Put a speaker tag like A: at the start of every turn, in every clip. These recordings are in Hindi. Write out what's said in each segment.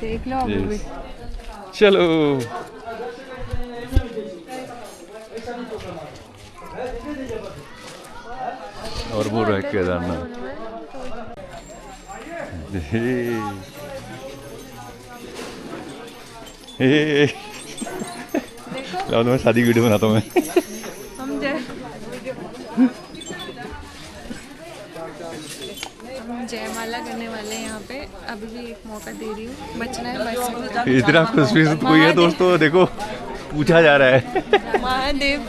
A: देख लो अभी भी।
B: चलो और वो रह केदारनाथ।
A: देखो
B: मैं शादी की वीडियो बनाता हूँ मैं।
A: हम जयमाला करने वाले हैं यहाँ पे। अभी भी एक मौका दे रही हूँ, बचना है बस।
B: इतना खुशी से कोई है दोस्तों, देखो पूछा जा रहा है।
A: महादेव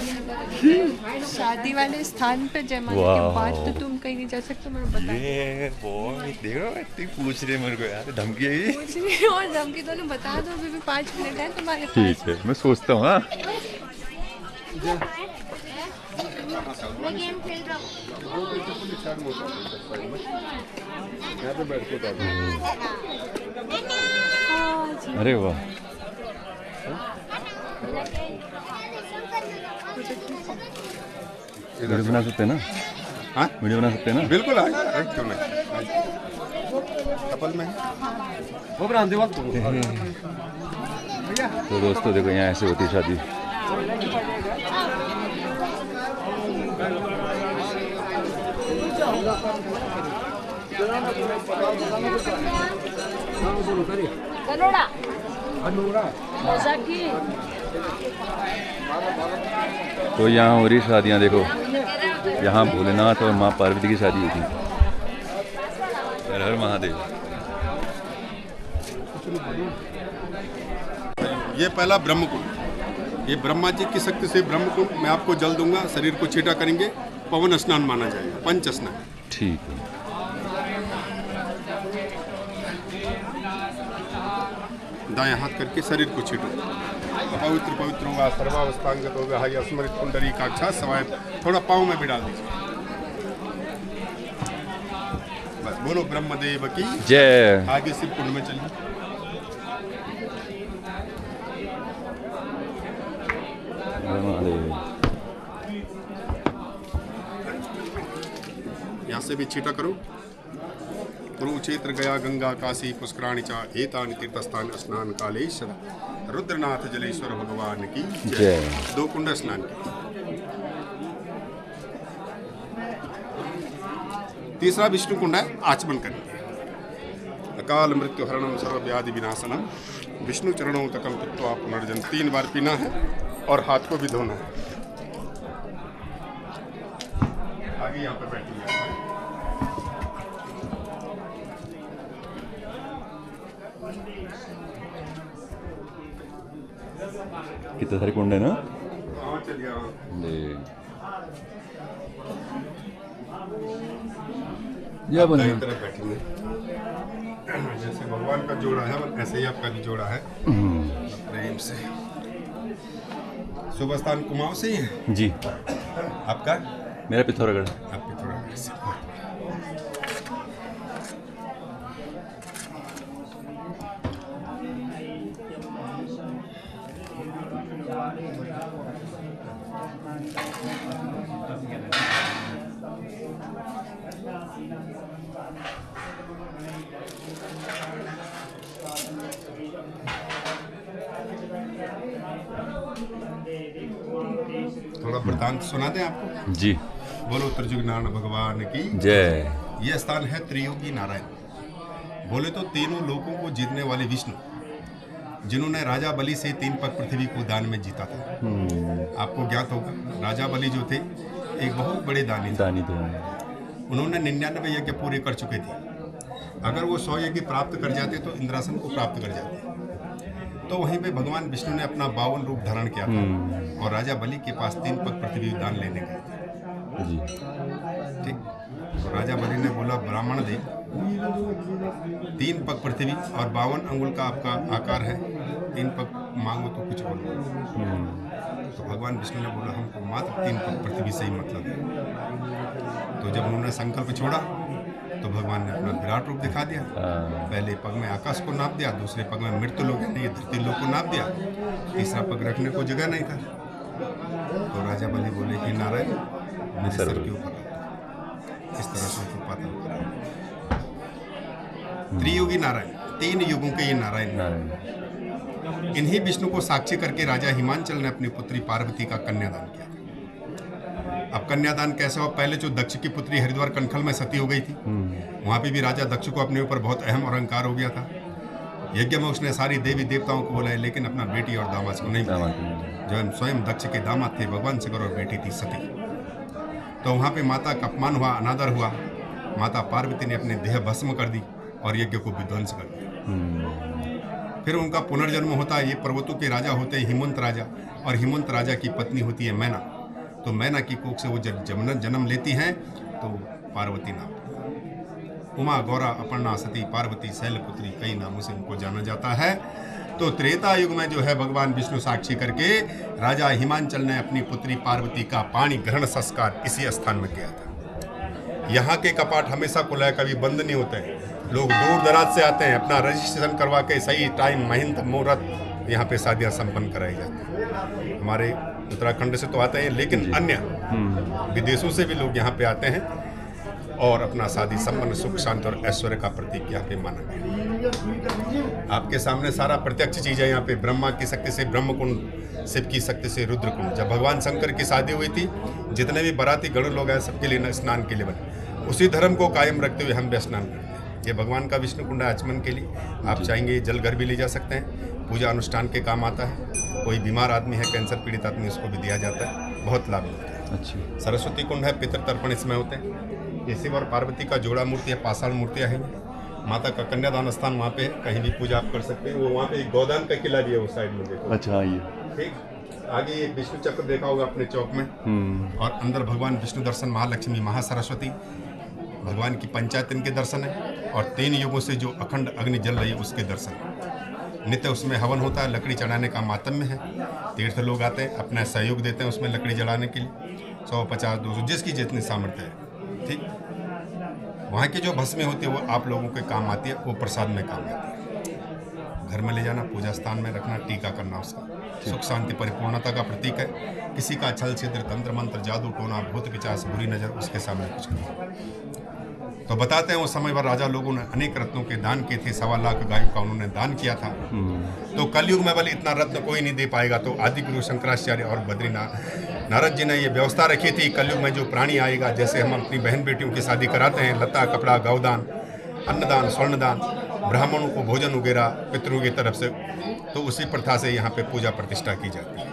A: शादी वाले स्थान पे जयमाला के बाद तो तुम कहीं नहीं जा सकते, मैं बता
B: ये बॉय देख रहे हो, इतनी पूछ रहे मेरे को यार, धमकी है ये।
A: कुछ नहीं। और धमकी दोनों बता दो, अभी भी 5 मिनट है तुम्हारे पास।
B: ठीक है, मैं सोचता हूँ। हाँ अरे वाह, वीडियो बना सकते हैं ना?
C: हाँ
B: वीडियो बना सकते हैं ना?
C: बिल्कुल क्यों नहीं कपल में वो बनाते वक्त
B: तो दोस्तों देखो, यहाँ ऐसे होती है शादी। तो यहाँ हो रही शादियाँ देखो, यहाँ भोलेनाथ और माँ पार्वती की शादी हुई थी। हर हर महादेव।
C: ये पहला ब्रह्मकुंड, ये ब्रह्मा जी की शक्ति से ब्रह्मकुंड। मैं आपको जल दूंगा, शरीर को छीटा करेंगे, पवन स्नान माना जाएगा, पंच स्नान।
B: ठीक है।
C: दाएं हाथ करके शरीर को छीटो। पवित्र पवित्र होगा, सर्वावस्थांगत होगा, हाई स्मृत कुंडली काक्षा सवाय। थोड़ा पाँव में भी डाल दीजिए। बस बोलो ब्रह्मदेव की
B: जय।
C: आगे सिर्फ कुंड में चलिए।
B: हर महादेव।
C: यहाँ से भी छीटा करो। कुरुक्षेत्र गया गंगा काशी पुष्कराणि चा एतानि तीर्थस्थान स्नान कालेश्वर रुद्रनाथ जलेश्वर भगवान की जय। 2 कुंड स्नान की। तीसरा विष्णु कुंड है, आचमन करेंगे। अकाल मृत्यु हरणम सर्व व्याधि विनाशनम विष्णु चरणों तकम पित्वा पुनर्जन। 3 बार पीना है और हाथ को भी धोना है। आगे यहाँ पे बैठिए।
B: कितने सारे कुंड है ना?
C: हाँ चलिए।
B: या बने
C: तरफ बैठेंगे। जैसे भगवान का जोड़ा है ऐसे ही आपका भी जोड़ा है। प्रेम से। शुभ स्थान कुमाऊं से ही है
B: जी।
C: आपका?
B: मेरा पिथौरागढ़।
C: आप पिथौरागढ़ से। थोड़ा वृतांत सुना दें आपको?
B: जी।
C: बोलो त्रिजुग नारायण भगवान की
B: जय।
C: यह स्थान है त्रियोगी नारायण। बोले तो तीनों लोकों को जीतने वाले विष्णु, जिन्होंने राजा बलि से 3 पग पृथ्वी को दान में जीता था। आपको ज्ञात होगा, राजा बलि जो थे एक बहुत बड़े दानी थे। उन्होंने 99 यज्ञ पूरे कर चुके थे। अगर वो 100 यज्ञ प्राप्त कर जाते तो इंद्रासन को प्राप्त कर जाते। तो वहीं पे भगवान विष्णु ने अपना 52 रूप धारण किया था और राजा बलि के पास 3 पग पृथ्वी दान लेने गए थे।
B: जी।
C: ठीक। तो राजा बलि ने बोला, ब्राह्मण दे 3 पग पृथ्वी और 52 अंगुल का आपका आकार है, 3 पग मांगो तो कुछ बोलो। तो भगवान विष्णु ने बोला, हमको मात्र 3 पग पृथ्वी से ही मतलब है। तो जब उन्होंने संकल्प छोड़ा तो भगवान ने अपना विराट रूप दिखा दिया। पहले पग में आकाश को नाप दिया, दूसरे पग में मृत्यु लोक यानी धरती लोक को नाप दिया, तीसरा पग रखने को जगह नहीं था। तो राजा बलि बोले कि नारायण मेरे सर के ऊपर, इस तरह से ऊपर पाता। त्रियोगी नारायण 3 युगों के ये नारायण हैं।
B: नारायण।
C: इन्हीं विष्णु को साक्षी करके राजा हिमांचल ने अपनी पुत्री पार्वती का कन्यादान किया। अब कन्यादान कैसा हो, पहले जो दक्ष की पुत्री हरिद्वार कनखल में सती हो गई थी, वहां पे भी राजा दक्ष को अपने ऊपर बहुत अहम और अहंकार हो गया था। यज्ञ में उसने सारी देवी देवताओं को बुलाया, लेकिन अपना बेटी और दामाद को नहीं बुलाया। जो स्वयं दक्ष के दामाद थे भगवान शंकर और बेटी थी सती। तो वहां पे माता का अपमान हुआ, अनादर हुआ। माता पार्वती ने अपने देह भस्म कर दी और यज्ञ को विध्वंस कर दिया। फिर उनका पुनर्जन्म होता है। ये पर्वतों के राजा होते हैं हिमवंत राजा, और हिमवंत राजा की पत्नी होती है मैना। तो मैना की कोख से वो जब जन्म लेती हैं तो पार्वती नाम, उमा, गौरा, अपर्णा, सती, पार्वती, शैलपुत्री, कई नामों से उनको जाना जाता है। तो त्रेता युग में जो है भगवान विष्णु साक्षी करके राजा हिमांचल ने अपनी पुत्री पार्वती का पाणी ग्रहण संस्कार इसी स्थान में किया था। यहाँ के कपाट हमेशा खुला है, कभी बंद नहीं होते हैं। लोग दूर दराज से आते हैं, अपना रजिस्ट्रेशन करवा के सही टाइम महीन मुहूर्त यहाँ पे शादियाँ संपन्न कराई जाती हैं। हमारे उत्तराखंड से तो आते हैं, लेकिन अन्य विदेशों से भी लोग यहाँ पे आते हैं और अपना शादी संपन्न सुख शांति और ऐश्वर्य का प्रतीक यहाँ पे माना गया। आपके सामने सारा प्रत्यक्ष चीज है। यहाँ पे ब्रह्मा की शक्ति से ब्रह्म कुंड, शिव की शक्ति से रुद्र कुंड। जब भगवान शंकर की शादी हुई थी, जितने भी बाराती गण लोग आए सबके लिए स्नान के लिए बने। उसी धर्म को कायम रखते हुए हम भी स्नान करते हैं। ये भगवान का विष्णु कुंड है आचमन के लिए। आप चाहेंगे जल घर भी ले जा सकते हैं, पूजा अनुष्ठान के काम आता है। कोई बीमार आदमी है, कैंसर पीड़ित आदमी, उसको भी दिया जाता है, बहुत लाभ मिलता है।
B: अच्छा।
C: सरस्वती कुंड है, पितृ तर्पण इसमें होते हैं। ये शिव और पार्वती का जोड़ा मूर्ति है, पाषाण मूर्तियाँ हैं। माता का कन्यादान स्थान वहाँ पे है, कहीं भी पूजा आप कर सकते हैं। वो वहाँ पे एक गोदान का किला भी है उस साइड में, देखो।
B: अच्छा, ये
C: ठीक आगे ये विष्णु चक्र देखा होगा अपने चौक में, और अंदर भगवान विष्णु दर्शन, महालक्ष्मी, महासरस्वती, भगवान की पंचायत इनके दर्शन है। और 3 युगों से जो अखंड अग्नि जल रही है उसके दर्शन। नित्य उसमें हवन होता है, लकड़ी चढ़ाने का मातम्य है। तीर्थ लोग आते हैं, अपना सहयोग देते हैं उसमें लकड़ी जलाने के लिए, 100, 50, 200 जिसकी जितनी सामर्थ्य है। ठीक, वहाँ की जो भस्में होती है वो आप लोगों के काम आती है, वो प्रसाद में काम आती है। घर में ले जाना, पूजा स्थान में रखना, टीका करना, उसका सुख शांति परिपूर्णता का प्रतीक है। किसी का छल छिद्र, तंत्र मंत्र, जादू टोना, भूत पिचास, बुरी नजर उसके सामने कुछ नहीं। तो बताते हैं उस समय पर राजा लोगों ने अनेक रत्नों के दान किए थे। 1.25 लाख गायों का उन्होंने दान किया था। तो कलयुग में वाले इतना रत्न कोई नहीं दे पाएगा। तो आदि गुरु शंकराचार्य और बद्रीनाथ नारद जी ने ये व्यवस्था रखी थी, कलयुग में जो प्राणी आएगा, जैसे हम अपनी बहन बेटियों की शादी कराते हैं, लता कपड़ा, गौदान, अन्नदान, स्वर्णदान, ब्राह्मणों को भोजन वगैरह पितरों की तरफ से, तो उसी प्रथा से यहाँ पे पूजा प्रतिष्ठा की जाती है।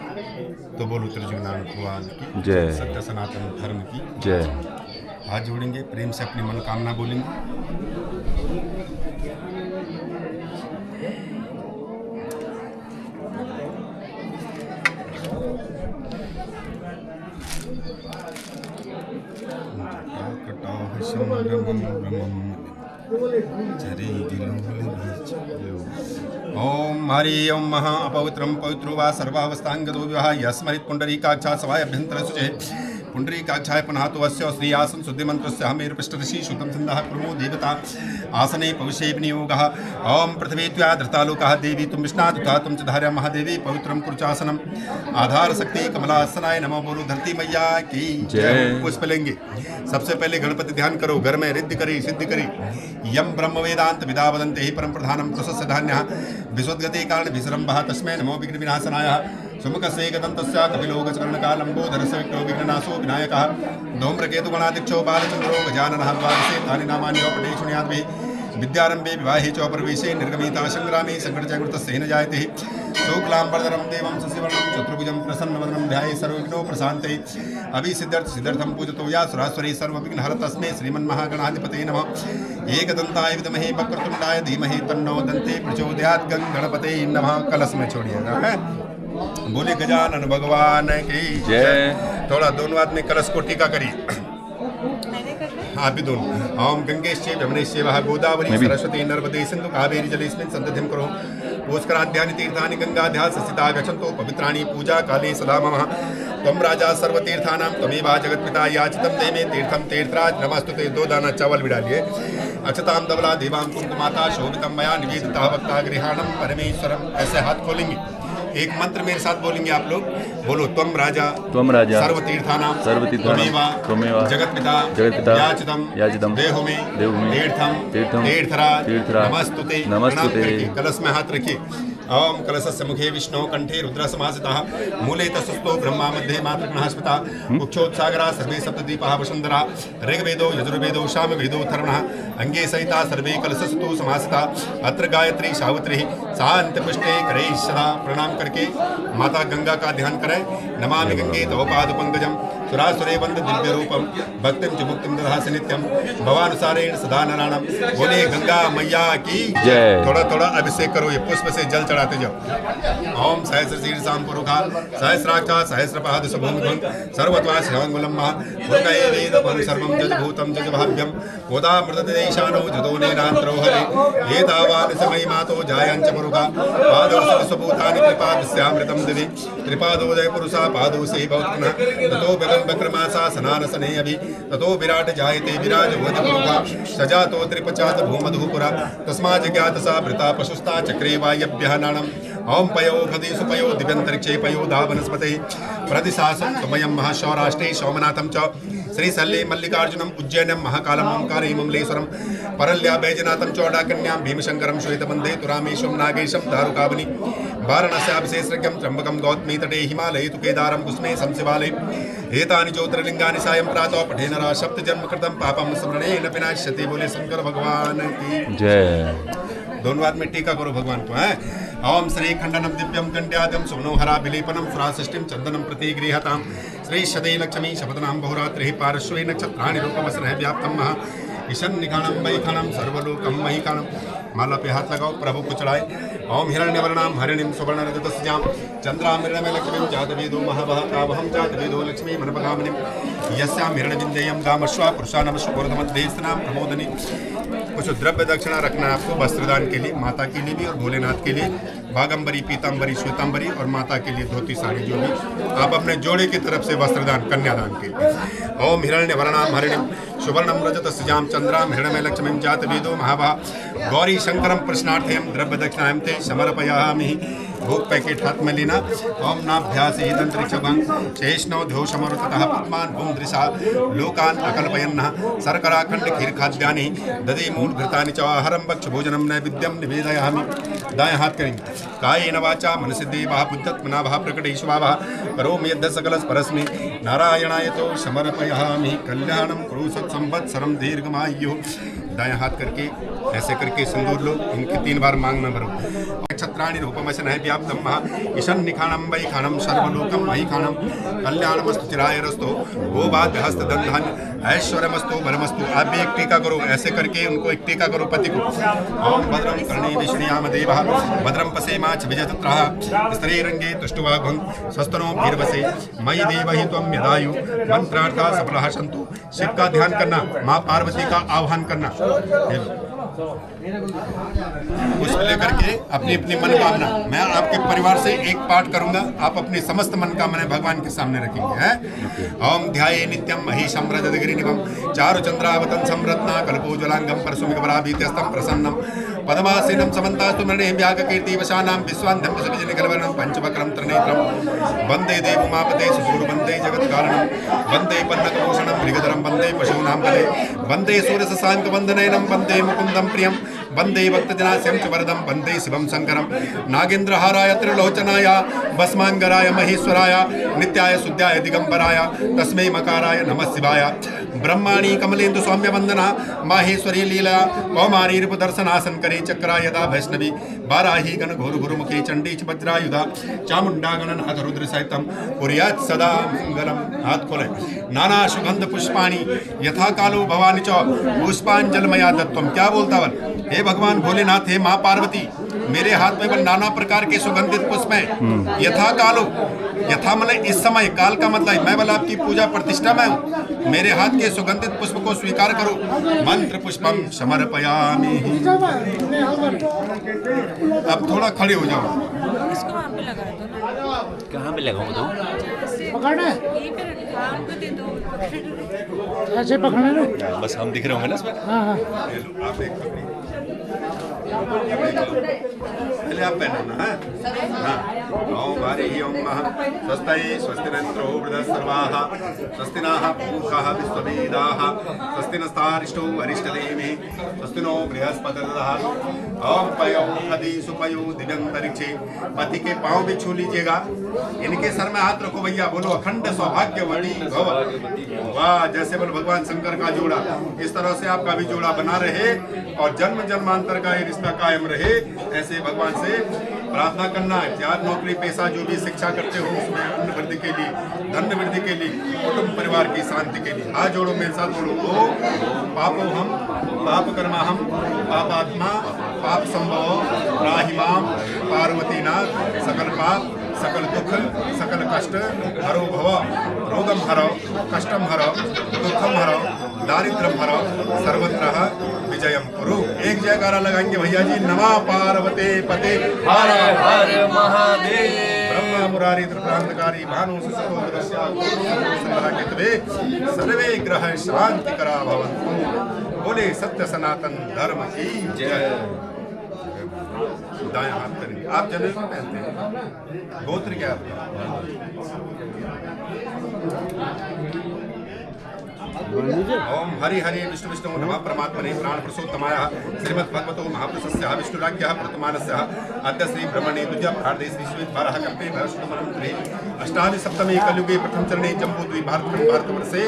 C: तो बोलो त्रिजुगनारायण भगवान की
B: जय,
C: सत्य सनातन धर्म की
B: जय।
C: हाथ जोड़ेंगे, प्रेम से अपनी मनोकामना बोलेंगे। ओम हरि ओम महा अपवित्रम पवित्रो वा सर्वावस्थांगतो विवाह यस्महित पुंडरीकाक्षा सवाय अभ्यंतर सुचे पुंडरीकाक्षाय पुनः अस्य श्रीयासन शुद्धिमंत्रस्य हमेर पृष्ठऋषि श्रुतं छन्दः प्रमो देवता आसने पविषे विनियोगः। ओम पृथ्वीत्या धृतालोकः देवी तुम विष्णादुता तुम च धार्या महादेवी पवित्रं कुरुचासनम आधार शक्ति कमलासनाय नमो। बोलो धरती मैया की जय। पुष्प लेंगे। सबसे पहले गणपति ध्यान करो, घर में रिद्धि करी सिद्धि करी। यम ब्रह्म वेदांत विदा वदन्ते ही परम प्रधानम प्रशस्य धान्यः विश्वद्गते कारण विसरम्भः तस्मै नमो विघ्न विनाशनाय। सुमुखस्य एकदन्तस्य कपिलो गजकर्णकालम्बोधरस्य विघ्नो विघ्ननाशो विनायकः धूम्रकेतु गणाध्यक्षो बालचन्द्रो गजाननः द्वादशे तानि नामानि पठे शृणुयाद्भिः विद्यारम्भे विवाहे च प्रवेशे निर्गमिता संग्रामे संकटचकृतस्य न जायते। शुक्लाम्बरधरं देवं शशिवर्णं चतुर्भुजं प्रसन्नवदनं ध्याये सर्वविघ्नो प्रशान्ते। अभिसिद्ध्यर्थ सिद्ध्यर्थं पूजतो या सुरासुरे सर्वविघ्नहर तस्मै श्रीमन्महागणाधिपतये नमः। एकदन्ताय विद्महे वक्रतुण्डाय धीमहि तन्नो दन्ते प्रचोदयात्। गणपतये नमः। कलश में छोड़िएगा है। बोले गजानन भगवान की जय। थोड़ा दोनों आदमी कलश को टीका करिए। हाँ भी दोनों। ओम गंगेश्चे यमुनेश्चे वह गोदावरी सरस्वती नर्मदे सिंधु कावेरी जलेस्मिन् सन्निधिं करो। पुष्कराध्यानि तीर्थानि गंगाध्या ससिता गच्छन्तो पवित्राणि पूजा काले सदा मम। त्वं राजा सर्वतीर्थानां त्वमेव जगत्पिता याचितं ते मे तीर्थं तीर्थराज नमस्तुते। 2 दाना चावल भी डालिए। अक्षतां धवला देवां कुंकुमाता शोभितं मया निवेदिता भक्ता गृहाणं परमेश्वरम। ऐसे हाथ खोलेंगे, एक मंत्र मेरे साथ बोलेंगे आप लोग। बोलो, त्वम राजा सर्वतीर्थानां त्वमेव जगत्पिता याचितम देहो मे तीर्थम तीर्थराज नमस्तुते कलश में हाथ रखिए। ओम कलशस्य मुखे विष्णु कंठे रुद्र समासितः मूले तस्स्तो ब्रह्मा मध्ये मातृगणः स्मृता मुख्योत्सागरा सर्वे सप्तद्वीपाः वसुंधरा ऋग्वेदो यजुर्वेदो सामवेदो अथर्वणः अंगे सहिता सर्वे कलशस्तु समासिता अत्र गायत्री सावित्री शांत पुष्टे करे सदा। प्रणाम करके माता गंगा का ध्यान करें। नमामि गंगे तव पाद पंकजम सुरासुरे वंद दिव्य रूपम भक्तिम च मुक्तिम दधासि नित्यम भवानुसारेण सदा नराणम। बोले गंगा मैया की जय। थोड़ा थोड़ा अभिषेक करो, ये पुष्प से जल चढ़ाते जाओ। ओम सहस्र शीर्षां पुरुषा सहस्राक्षा सहस्रपाद सुभुंभुं सर्वत्वा श्रवंगुलम मुर्गये वेदं सर्वं जजभूतं जजभाव्यं गोदामृतदेशानो जदोनेनान्तरोहरे एतावान् समयमातो जायञ्च पुरुषा पादौ सर्वभूतानि कृपादस्यामृतं दिवि त्रिपादोदय पुरुषा पादौ से भवत्पुनः ततो बक्रमासा सनानसने अभि ततो विराट जायते विराज भवति पुरुषा सजातो त्रिपचात भूमधुपुरा तस्मा जज्ञात सा भृता पशुस्ता चक्रे वायभ्यः नाणम्। ओम पयो भदि सुपयो दिव्यंतरिक्षे पयो दावनस्पते प्रतिशासन तमयं महाशौराष्ट्रे सोमनाथं च श्रीशल्ये मल्लिकार्जुनम उज्जैनम महाकालम ओंकारे ममलेश्वरम परल्या बैजनाथं चौडाकन्यां भीमशंकरम श्वेतबंधे तुरामेशम नागेशम दारुकावनि वाराणस्याभिषेकं त्र्यंबकं गौतमी तटे हिमालये तु केदारम कुस्मे संशिवालये एतानि ज्योतिर्लिंगानि सायं प्रातः पठेन रा सप्तजन्म कृतं पापं स्मरणेन विनाश्यति। बोले शंकर भगवान की जय। दोनों हाथ में टीका करो भगवान को है। ओम श्री खंडनम दिव्यम कंड्यादम सुमनोहरा विलेपनम सुरासृष्टिम चंदनम प्रतिगृहताम श्री शदे लक्ष्मी शपथनाम बहुरात्रि पार्श्वे नक्षत्राणि रूपमसरः व्याप्तम महा ईशन निखाणम वैखाणम सर्वलोकम महिखाणम। माला पे हाथ लगाओ, प्रभु को चढ़ाए। ओम हिरण्यवर्णाम हरिणीम सुवर्ण रजतस्याम चंद्राम हिरण्यमय लक्ष्मीं जातवेदो महाभाकावहं जातवेदो लक्ष्मी मनपगामिनीं यस्याम हिरण्यविंदेयं गामश्वा पुरुषानमश्व गोर्धमध्येस्तनाम प्रमोदनी। कुछ द्रव्य दक्षिणा रखना है आपको वस्त्रदान के लिए, माता के लिए भी और भोलेनाथ के लिए बागंबरी पीतांबरी श्वेतांबरी और माता के लिए धोती साड़ी जो भी आप अपने जोड़े की तरफ से वस्त्रदान कन्यादान के लिए। ओम हिरण्यवर्णाम हरिणीम सुवर्णम रजतस्याम चंद्राम हिरण्यमय लक्ष्मीं जातवेदो महाभा गौरी शंकरम प्रश्नार्थयम द्रव्य दक्षिणायं ते समर्पयामि। भोग पैकेट हाथ में लेना। ओम नाभ्यास तंत्रिक्षभंग शेषनो ध्योषमरुतः पद्मान भूम दृशा लोकान अकल्पयन्नः शर्कराखंड खीर खाद्यानि दधि मूल घृतानि च आहारं भक्ष भोजनम नैवेद्यम निवेदयामि। दाएं हाथ करेंगे। कायेन वाचा मनसिद्धेवा बुद्धत्मना भा प्रकटेश्वाभा करोमि यद्ध सकल परस्मै नारायणाय तो समर्पयामि। कल्याणम कुरु सत्संवत्सरम दीर्घमायुः। दाएं हाथ करके ऐसे करके सिंदूर लो, इनकी 3 बार मांग में भरो। नक्षत्राणि रूपमसन है व्याप्तम महा ईशन निखाणम वैखाणम सर्वलोकम महिखाणम कल्याणमस्तु चिरायरस्तो गोबाध हस्त दंधन ऐश्वर्यमस्तु बलमस्तु। आप भी एक टीका करो, ऐसे करके उनको एक टीका करो पति को। ओम भद्रम कर्णे विष्णुयाम देवा भद्रम पसेमाच विजयतत्राः स्त्रीरंगे तुष्टुवाग्भं स्वस्तनो भीर्वसे मयि देवहि त्वं यदायु मंत्रार्था सफलाः सन्तु। शिव का ध्यान करना, माँ पार्वती का आह्वान करना। पुष्प लेकर के अपनी अपनी मनोकामना, मैं आपके परिवार से एक पाठ करूंगा, आप अपनी समस्त मनोकामनाएं भगवान के सामने रखेंगे हैं। ओम ध्याये नित्यम महिषं रजतगिरिनिभं चारुचंद्रावतं संरत्ना कल्पोज्वलांगं परशुमिकवराभीत्यस्तं प्रसन्नं पद्मासीनं समन्तास्तु नृणे व्याघकीर्तिवशानां विश्वान्धं सुविजनिकलवर्णं पंचवक्रं त्रिनेत्रं वन्दे देवोमापते सुदूरवन्दे जगत्कारणं वन्दे पन्नकभूषणं मृगधरं वन्दे पशूनां पदे वन्दे सूरशशाङ्कवन्दनयनं वन्दे मुकुन्दं प्रियं वन्दे भक्तजनास्यं च वरदं वन्दे शिवं शङ्करं नागेन्द्रहाराय त्रिलोचनाय भस्माङ्गराय महेश्वराय नित्याय शुद्धाय दिगंबराय तस्मै मकाराय नमः शिवाय। ब्रह्माणी कमलेन्दु सौम्य वंदना माहेश्वरी लीला कौमारी रूपदर्शनासन करे चक्रा यदा वैष्णवी बाराही गण घोर गुरुमुखी चंडी च वज्रायुधा चामुंडा गणनाथ रुद्र सहितम कुर्यात् सदा मंगलम। हाथ खोले। नाना सुगंध पुष्पाणि यथा कालो भवानी च पुष्पांजलमया दत्तम। क्या बोलता बल? हे भगवान भोलेनाथ, हे माँ पार्वती, मेरे हाथ में बल नाना प्रकार के सुगंधित पुष्प हैं। यथा कालो, यथा मतलब इस समय, काल का मतलब मैं बल आपकी पूजा प्रतिष्ठा में हूँ, मेरे हाथ के सुगंधित पुष्प को स्वीकार करो। मंत्र पुष्पम समर्पयामि। अब थोड़ा खड़े हो जाओ।
A: इसको वहाँ पे लगा दो ना।
D: कहाँ पे लगाऊं तो?
A: पकड़ना यहीं पे रखा, हमको दे दो।
D: ऐसे पकड़ना ना, बस हम दिख रहे होंगे ना इसमें।
C: आप एक पकड़िए। पहले आप पहनो ना। ओम हरि ओम स्वस्ति स्वस्तिरन्त्रो बृहस्पतिर्वाः स्वस्ति नः पूषः विश्ववेदाः स्वस्ति नस्तारिष्टो अरिष्टनेमिः स्वस्ति नो बृहस्पतिर्दधातु। ओम पयो नदी सुपयो दिव्यंतरिक्षे। पति के पांव भी छू लीजिएगा, इनके सर में हाथ रखो भैया, बोलो अखंड सौभाग्यवती भव। वाह, जैसे बोल भगवान शंकर का जोड़ा, इस तरह से आपका भी जोड़ा बना रहे और जन्म जन्मांतर का ये रिश्ता कायम रहे, ऐसे भगवान से प्रार्थना करना है। चार नौकरी पेशा जो भी शिक्षा करते हो उसमें अन्न वृद्धि के लिए, धन वृद्धि के लिए, कुटुंब परिवार की शांति के लिए हाथ जोड़ो, मेरे साथ बोलो। ओ पापो हम पाप कर्मा हम पापात्मा पाप संभव राहिमाम पार्वती नाथ सकल पाप सकल दुख सकल कष्ट हरो भव। रोगम हरो कष्टम हरो दुखम हरो दारिद्रम हरो सर्वत्र विजयम कुरु। एक जयकारा लगाएंगे भैया जी। नमः पार्वते पते हर हर महादेव। ब्रह्मा मुरारी त्रिपुरांतकारी भानु सर्वे ग्रह शांति करा भवन्तु। बोले सत्य सनातन धर्म की जय। दाएं हाथ करेंगे। आप जनेऊ पहनते हैं, गोत्र क्या आपका? ओम हरि हरि विष्णु विष्णु नमः परमात्मने प्राण पुरुषोत्तमाय श्रीमद् भगवतो महापुरुषस्य विष्णुराज्ञः प्रतमानस्य अद्य श्री ब्रह्मणे द्वितीय प्रार्थे श्री श्वेत बारह कल्पे भरष्टमन्त्रे अष्टादि सप्तमे कलयुगे प्रथम चरणे जम्बूद्वीप भारतवर्षे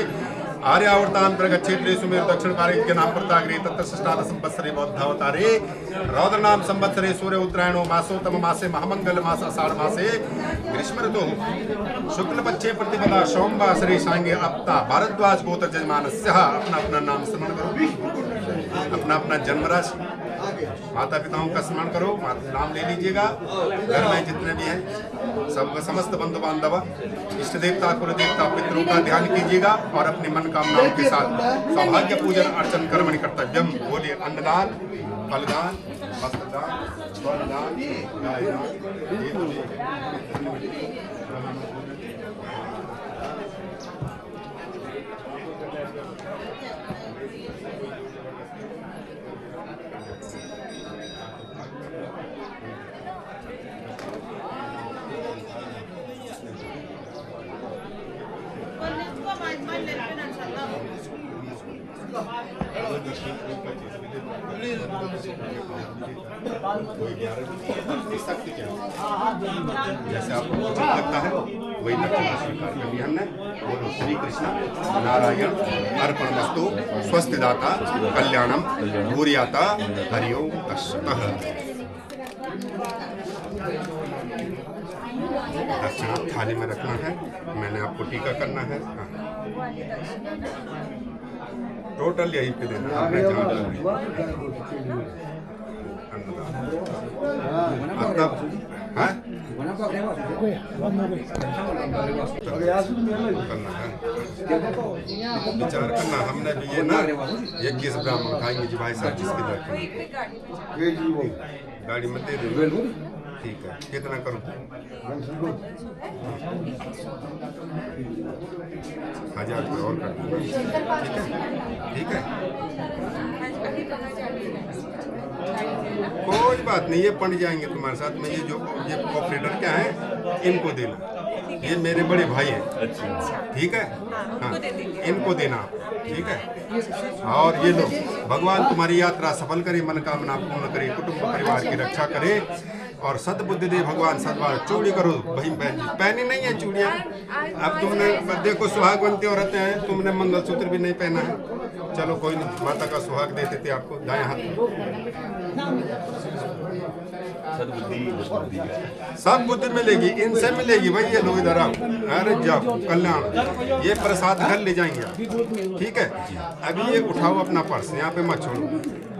C: आर्यावर्तांतर गच्छेत्रे सुमेर दक्षिण पारे नाम प्रताग्रे तत्र षष्ठादश संवत्सरे बौद्धावतारे रौद्र नाम संवत्सरे सूर्य उत्तरायणो मासोत्तम मासे महामंगल मास आषाढ़ मासे ग्रीष्म ऋतु शुक्ल पक्षे प्रतिपदा सोमवासरे सांगे अपता भारद्वाज गोत्र जजमानस्य। अपना अपना नाम स्मरण करो, अपना अपना जन्म राशि माता पिताओं का स्मरण करो, नाम ले लीजिएगा। घर में जितने भी हैं सब समस्त बंधु बांधव इष्ट देवता कुल देवता पितरों का ध्यान कीजिएगा और अपनी मनोकामनाओं के साथ सौभाग्य पूजन अर्चन कर्मणि कर्तव्यम। बोलिए अन्नदान फलदान वस्त्रदान स्वरदान जैसे आपको लगता है वही दक्षिणा स्वीकार कर लिया हमने। बोलो श्री कृष्ण नारायण अर्पणमस्तु स्वस्तिदाता कल्याणम भूरियाता हरिओम तस्सतः। दक्षिणा थाली में रखना है, मैंने आपको टीका करना है। टोटल यहीं पे देना आपने विचार करना। हमने भी ये ना 21 ब्राह्मण खाएंगे जी भाई साहब जिसकी गाड़ी में दे दो। ठीक है, कितना करूँ? 1000 और कर दूँ। ठीक है कोई बात नहीं, ये पढ़ जाएंगे तुम्हारे साथ में। ये ऑपरेटर क्या है इनको देना, ये मेरे बड़े भाई हैं। ठीक है, हाँ इनको देना। ठीक है, और ये लोग भगवान तुम्हारी यात्रा सफल करे, मनोकामना पूर्ण करे, कुटुंब परिवार की रक्षा करे और सद्बुद्धि दे भगवान। सद्भाव चूड़ी करो बहन बहन जी, पहनी नहीं है चूड़ियाँ। अब तुमने देखो सुहागवंती औरतें हैं, तुमने मंगलसूत्र भी नहीं पहना है। चलो कोई नहीं, माता का सुहाग देते थे आपको। दाएं हाथ सब बुद्धि मिलेगी, इनसे मिलेगी भाई। ये लोग इधर आओ, अरे जाओ कल्याण, ये प्रसाद घर ले जाएंगे आप। ठीक है, अभी ये उठाओ अपना पर्स, यहाँ पे मत छोड़ो।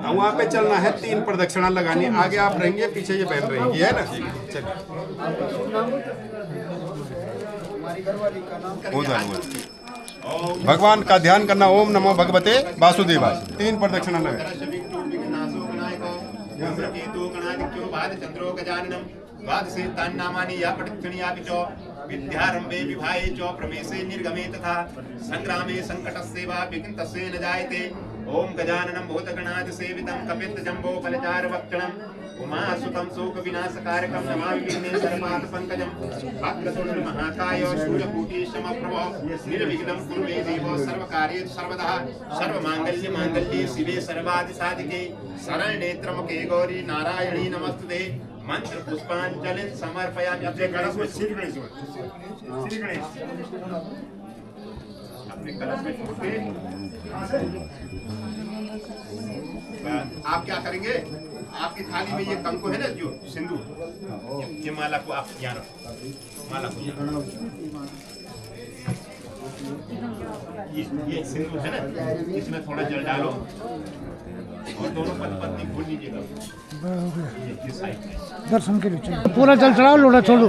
C: वहाँ पे चलना है, 3 प्रदक्षिणा लगानी। आगे आप रहेंगे, पीछे ये बहन रहेंगी, है ना। चलिए भगवान का ध्यान करना। ओम नमो भगवते वासुदेवाय। 3 प्रदक्षिणा लगा। विद्यारंभे विभाये च प्रवेशे निर्गमे तथा संग्रामे संकटस्य वा विघ्नतस्य न जायते। ओम गजाननं भूतगणादि सेवितं कपित्त जम्बो फलचार वक्षणं उमासुतं शोक विनाशकारकं नमामि विघ्नेश्वरपाद पंकजं वक्रतुंड महाकाय सूर्यकोटि समप्रभ निर्विघ्नं कुरु मे देव सर्वकार्येषु सर्वदा सर्वमांगल्ये मांगल्ये शिवे सर्वादि साधिके शरण्ये त्र्यंबके गौरी नारायणी नमस्तुते मंत्र पुष्पांजलि समर्पयामि। अपने कलश में श्री गणेश अपने कलश में छोड़ के आप क्या करेंगे, आपकी थाली में ये कंकु है ना, जो सिंदूर, ये माला को आप यहाँ रखो, माला को ये सिंदूर है ना, इसमें थोड़ा जल डालो और दोनों पति पत्नी भूल लीजिएगा।
D: दर्शन के लिए पूरा जल चढ़ाओ, लोटा छोड़ो।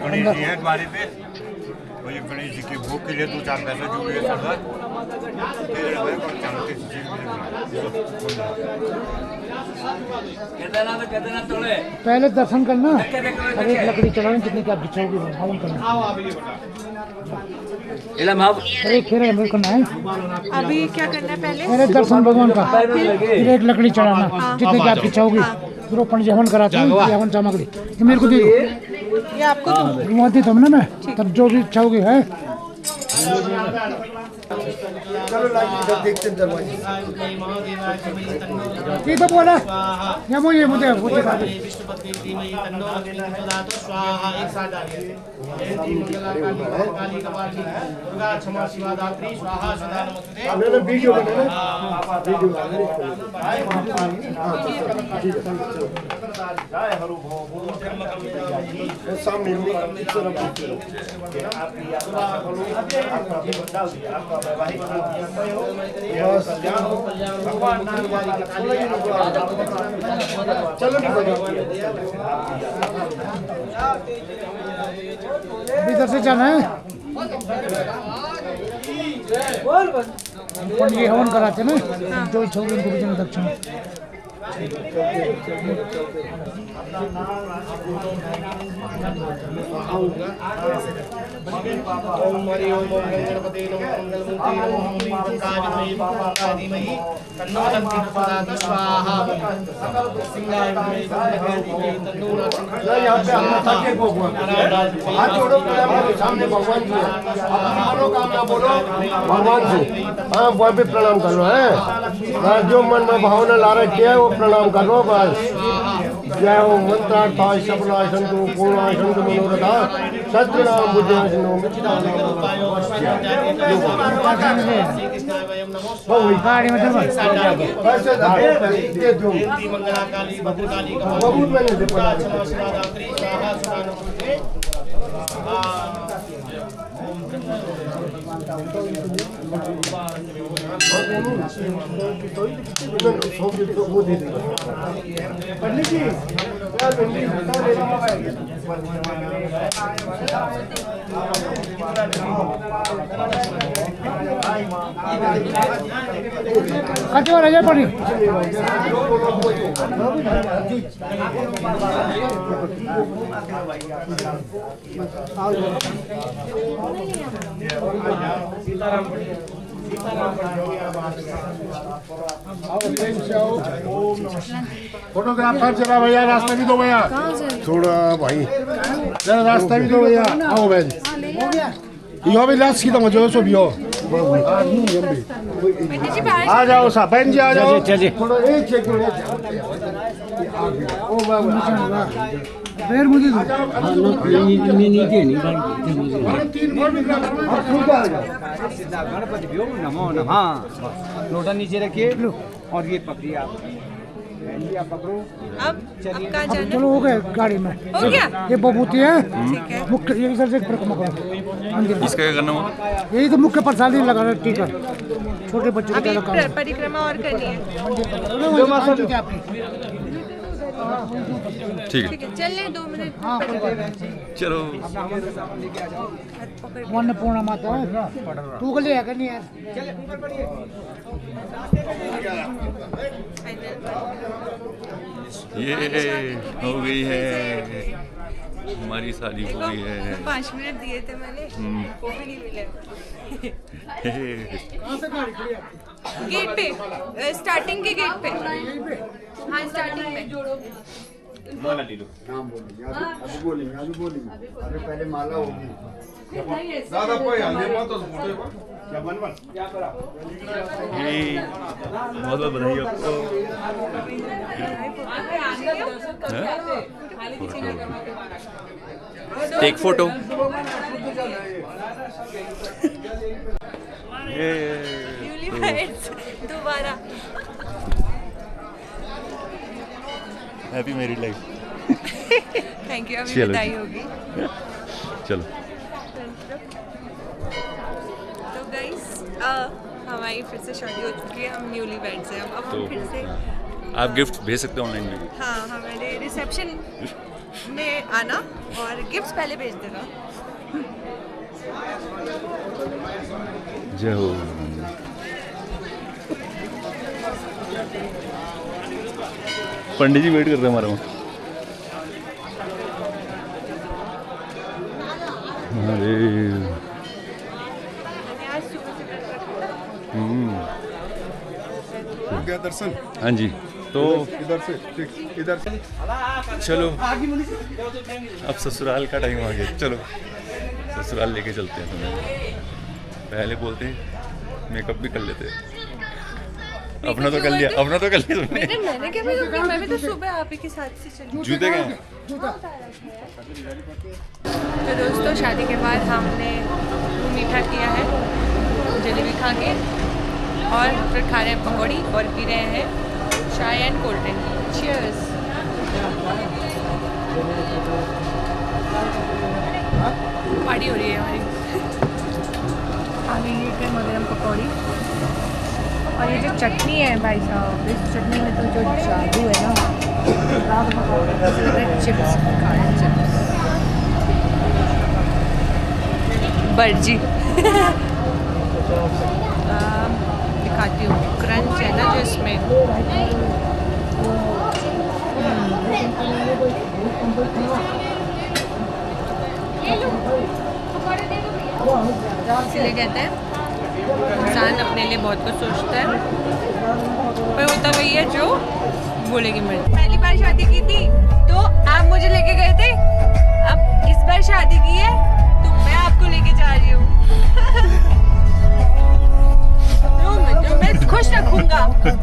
E: गणेश जी हैं द्वारे पे, और ये गणेश जी के भोग के लिए 2-4 पैसे जो भी है सरदार
D: पहले दर्शन करना, और एक लकड़ी चढ़ाना, जितनी का बिछाओगे हवन करना। अरे फिर अमृत करना है।
A: अभी क्या करना है पहले?
D: पहले दर्शन भगवान का, फिर एक लकड़ी चढ़ाना, जितनी का आप बिछाओगे। फिर वो पंडित हवन कराते हैं, हवन सामग्री ये मेरे को दे दो,
A: ये आपको
D: घुमाती तब ना मैं, तब जो भी चाहोगे है। ये तो बोला या मुझे मुझे
F: चलो
D: इधर से जाना है। पंडित हवन कराते ना, जो छोकरी उनको भी दक्षिण।
F: ओम हरि ओम ओम गणपति नमः मंगलमूर्ति नमः ओम पंकाय धीमहि तन्नो लक्ष्मी प्रसाद स्वाहा सिंगाय विद्महे तन्नो लक्ष्मी। यहां पे हम ताके भगवान हाथ जोड़ो, प्रणाम करो सामने भगवान जी, अपनी मनोकामना बोलो भगवान जी। हां वो भी प्रणाम कर लो है, जो मन में भावना ला रखी है वो प्रणाम कर लो बस। जय हो मंत्रार्थाय सफलाय संतु पूर्णाय संतु मनोरथा सत्प्रणाम बुद्धिनाशनो
D: गाड़ी में चल
F: मंगलाकाली भद्रकाली
D: कचवा रह जाए पड़ी।
F: फोटोग्राफर जरा भैया रास्ता भी दो भैया, थोड़ा भाई जरा रास्ता भी दो भैया। आओ भाई यो भी लास्ट की तो मुझे सो भी हो आ जाओ साहब, बहन जी आ जाओ। चलिए थोड़ा एक चेक ओ बाबा
D: फिर मुझे
G: गणपति भी हो नमो नमः। लोटा नीचे रखिए और ये पकड़िए आप पकड़ो।
A: अब कहाँ जाना है?
D: चलो हो गए गाड़ी में।
A: हो गया?
D: ये बबूती है
A: ठीक है।
D: मुख्य, ये सर से परिक्रमा करो मंदिर में।
B: इसका क्या करना होगा?
D: यही तो मुख्य प्रसाद ही लगा रहा टीका, छोटे बच्चों
A: अभी
D: का काम है।
A: परिक्रमा और करनी है।
B: ठीक है,
A: ठीक है, चल ले 2 मिनट।
B: चलो।
D: अन्नपूर्णा माता तू को ले आकर नहीं यार।
B: ये हो गई है हमारी शादी हो गई है।
A: 5 मिनट दिए थे मैंने, वो भी नहीं मिले। गेट पे, स्टार्टिंग के गेट पे। हाँ स्टार्टिंग में।
B: बहुत बहुत बधाई आपको। Take photo.
A: दोबारा
B: happy married life.
A: Thank you. अभी
B: चलो।
A: विदाई होगी।
B: चलो
A: तो गाइस हमारी फिर से शादी हो चुकी है, हम न्यूली वेड्स हैं। अब
B: तो
A: हम फिर से
B: आप गिफ्ट भेज सकते हो ऑनलाइन में।
A: हाँ हमारे रिसेप्शन में आना और गिफ्ट्स पहले भेज देना।
B: जय हो। पंडित जी वेट कर रहे हैं हमारे वहाँ। अरे
C: हो गया दर्शन?
B: हाँ जी। तो
C: इधर से ठीक, इधर से।
B: चलो अब ससुराल का टाइम आ गया। चलो ससुराल लेके चलते हैं तुम्हें। पहले बोलते मेकअप भी कर लेते। अपना तो कर लिया, अपना तो कर लिया तुमने।
A: मैंने क्या मैं भी तो सुबह आप ही के साथ से चली।
B: जूते क्या हैं?
A: तो दोस्तों शादी के बाद हमने मीठा किया है जलेबी खा के, और फिर खा रहे हैं पकौड़ी और पी रहे हैं चाय and cold drink. Cheers. Party हो रही है हमारी। आगे ये फिर मगरम पकौड़ी और ये जो चटनी है भाई साहब, इस चटनी में तो जो जादू है ना। चिप्स, काले चिप्स, बर्जी। दिखाती हूँ क्रंच है ना जो इसमें। इसलिए कहते हैं इंसान अपने लिए बहुत कुछ सोचता है, पर होता वही है जो बोलेगी। मैं पहली बार शादी की थी तो आप मुझे लेके गए थे, अब इस बार शादी की है तो मैं आपको लेके जा रही हूँ। मैं खुश रखूंगा,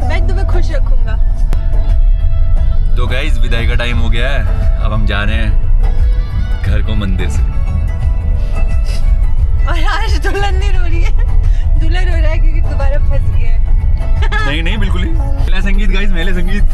A: मैं तुम्हें खुश रखूंगा।
B: तो गाइस विदाई का टाइम हो गया है। अब हम जा रहे हैं घर को मंदिर से।
A: और आज दुल्हन नहीं रो रही है, दूल्हा रो रहा है क्योंकि दोबारा फंस गया है।
B: नहीं नहीं बिल्कुल ही। मेला संगीत गाइस, मेले संगीत।